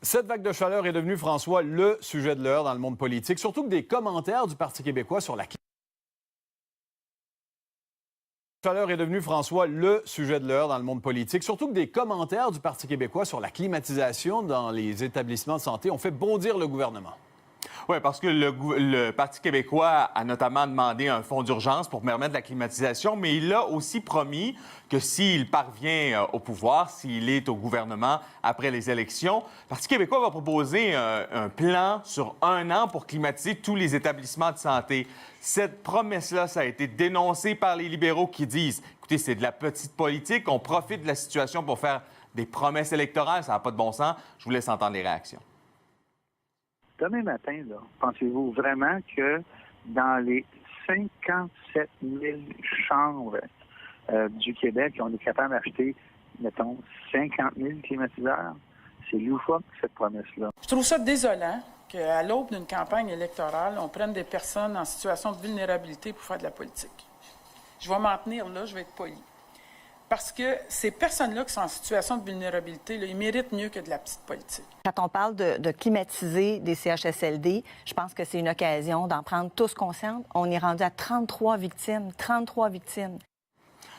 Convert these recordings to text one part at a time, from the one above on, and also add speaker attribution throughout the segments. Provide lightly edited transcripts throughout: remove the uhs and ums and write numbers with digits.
Speaker 1: Cette vague de chaleur est devenue, François, le sujet de l'heure dans le monde politique, surtout que des commentaires du Parti québécois sur la chaleur est devenue, François, le sujet de l'heure dans le monde politique, surtout que des commentaires du Parti québécois sur la climatisation dans les établissements de santé ont fait bondir le gouvernement.
Speaker 2: Oui, parce que le Parti québécois a notamment demandé un fonds d'urgence pour permettre la climatisation, mais il a aussi promis que s'il parvient au pouvoir, s'il est au gouvernement après les élections, le Parti québécois va proposer un plan sur 1 an pour climatiser tous les établissements de santé. Cette promesse-là, ça a été dénoncé par les libéraux qui disent, écoutez, c'est de la petite politique, on profite de la situation pour faire des promesses électorales, ça n'a pas de bon sens. Je vous laisse entendre les réactions.
Speaker 3: Demain matin, là, pensez-vous vraiment que dans les 57 000 chambres du Québec, on est capable d'acheter, mettons, 50 000 climatiseurs? C'est loufoque, cette promesse-là.
Speaker 4: Je trouve ça désolant qu'à l'aube d'une campagne électorale, on prenne des personnes en situation de vulnérabilité pour faire de la politique. Je vais m'en tenir là, je vais être poli. Parce que ces personnes-là qui sont en situation de vulnérabilité, là, ils méritent mieux que de la petite politique.
Speaker 5: Quand on parle de climatiser des CHSLD, je pense que c'est une occasion d'en prendre tous conscience. On est rendu à 33 victimes. 33 victimes.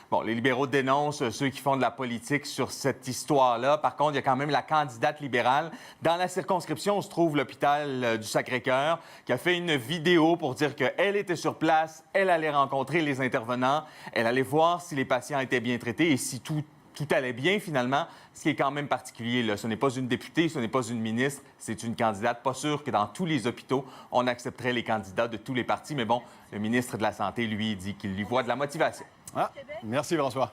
Speaker 2: Bon, les libéraux dénoncent ceux qui font de la politique sur cette histoire-là. Par contre, il y a quand même la candidate libérale. Dans la circonscription où se trouve l'hôpital du Sacré-Cœur, qui a fait une vidéo pour dire qu'elle était sur place, elle allait rencontrer les intervenants, elle allait voir si les patients étaient bien traités et si tout allait bien finalement. Ce qui est quand même particulier, là, ce n'est pas une députée, ce n'est pas une ministre, c'est une candidate. Pas sûr que dans tous les hôpitaux, on accepterait les candidats de tous les partis. Mais bon, le ministre de la Santé, lui, dit qu'il lui voit de la motivation.
Speaker 1: Ah, merci, François.